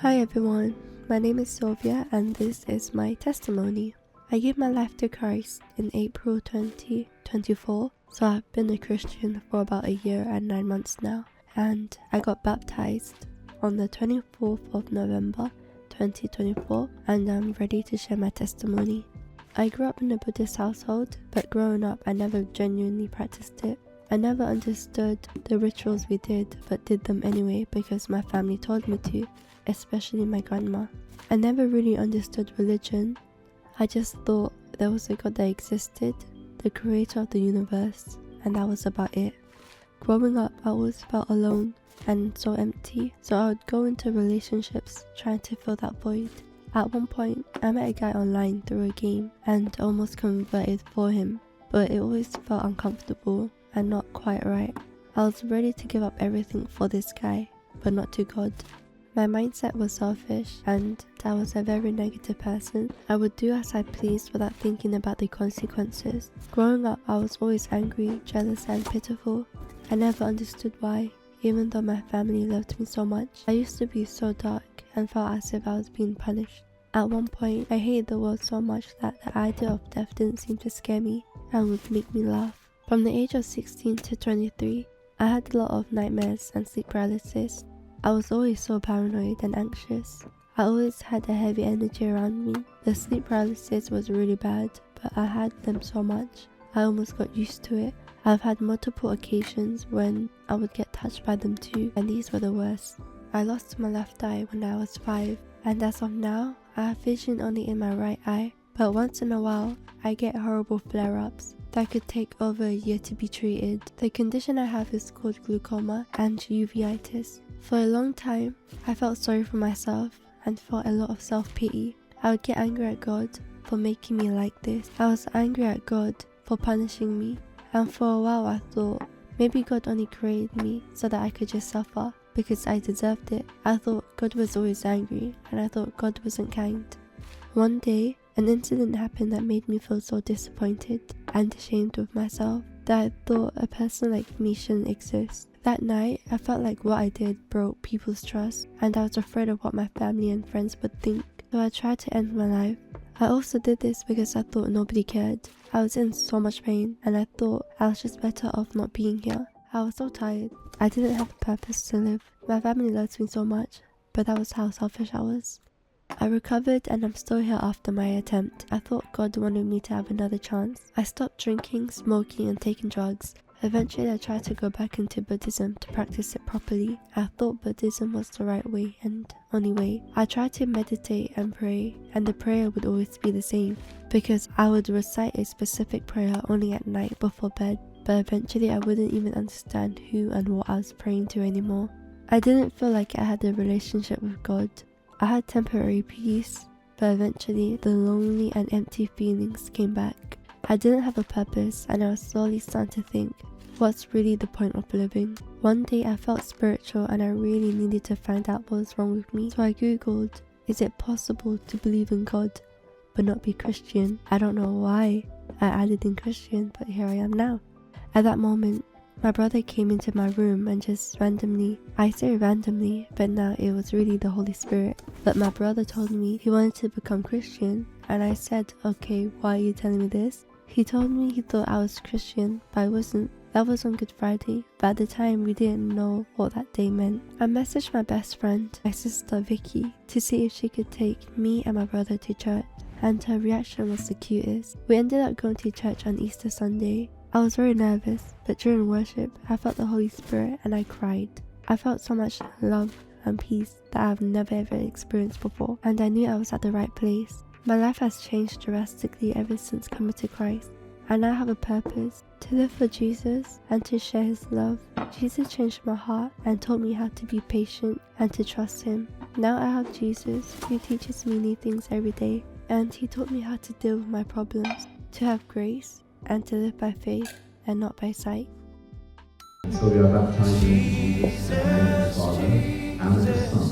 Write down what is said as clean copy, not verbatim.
Hi everyone, my name is Sylvia and this is my testimony. I gave my life to Christ in April 2024, so I've been a Christian for about a year and 9 months now, and I got baptized on the 24th of November 2024, and I'm ready to share my testimony. I grew up in a Buddhist household, but growing up I never genuinely practiced it. I never understood the rituals we did, but did them anyway because my family told me to, especially my grandma. I never really understood religion. I just thought there was a God that existed, the creator of the universe, and that was about it. Growing up, I always felt alone and so empty, so I would go into relationships trying to fill that void. At one point, I met a guy online through a game and almost converted for him, but it always felt uncomfortable and not quite right. I was ready to give up everything for this guy, but not to God. My mindset was selfish and I was a very negative person. I would do as I pleased without thinking about the consequences. Growing up, I was always angry, jealous and pitiful. I never understood why, even though my family loved me so much. I used to be so dark and felt as if I was being punished. At one point, I hated the world so much that the idea of death didn't seem to scare me and would make me laugh. From the age of 16 to 23, I had a lot of nightmares and sleep paralysis. I was always so paranoid and anxious. I always had a heavy energy around me. The sleep paralysis was really bad, but I had them so much, I almost got used to it. I've had multiple occasions when I would get touched by them too, and these were the worst. I lost my left eye when I was 5, and as of now, I have vision only in my right eye, but once in a while, I get horrible flare-ups that could take over a year to be treated. The condition I have is called glaucoma and uveitis. For a long time, I felt sorry for myself and felt a lot of self-pity. I would get angry at God for making me like this. I was angry at God for punishing me, and for a while I thought maybe God only created me so that I could just suffer because I deserved it. I thought God was always angry and I thought God wasn't kind. One day, an incident happened that made me feel so disappointed and ashamed of myself that I thought a person like me shouldn't exist. That night, I felt like what I did broke people's trust, and I was afraid of what my family and friends would think, so I tried to end my life. I also did this because I thought nobody cared. I was in so much pain, and I thought I was just better off not being here. I was so tired. I didn't have a purpose to live. My family loved me so much, but that was how selfish I was. I recovered and I'm still here after my attempt. I thought God wanted me to have another chance. I stopped drinking, smoking and taking drugs. Eventually I tried to go back into Buddhism to practice it properly. I thought Buddhism was the right way and only way. I tried to meditate and pray, and the prayer would always be the same because I would recite a specific prayer only at night before bed, but eventually I wouldn't even understand who and what I was praying to anymore. I didn't feel like I had a relationship with God. I had temporary peace, but eventually the lonely and empty feelings came back. I didn't have a purpose and I was slowly starting to think, what's really the point of living? One day I felt spiritual and I really needed to find out what was wrong with me, so I googled, is it possible to believe in God but not be Christian? I don't know why I added in Christian, but here I am now. At that moment, my brother came into my room and just randomly, I say randomly, but now it was really the Holy Spirit. But my brother told me he wanted to become Christian, and I said, okay, why are you telling me this? He told me he thought I was Christian, but I wasn't. That was on Good Friday, but at the time we didn't know what that day meant. I messaged my best friend, my sister Vicky, to see if she could take me and my brother to church, and her reaction was the cutest. We ended up going to church on Easter Sunday. I was very nervous, but during worship, I felt the Holy Spirit and I cried. I felt so much love and peace that I've never ever experienced before, and I knew I was at the right place. My life has changed drastically ever since coming to Christ. I now have a purpose, to live for Jesus and to share His love. Jesus changed my heart and taught me how to be patient and to trust Him. Now I have Jesus who teaches me new things every day, and He taught me how to deal with my problems, to have grace, and to live by faith and not by sight. So we are baptizing in Jesus, in the name of the Father, and of the Son,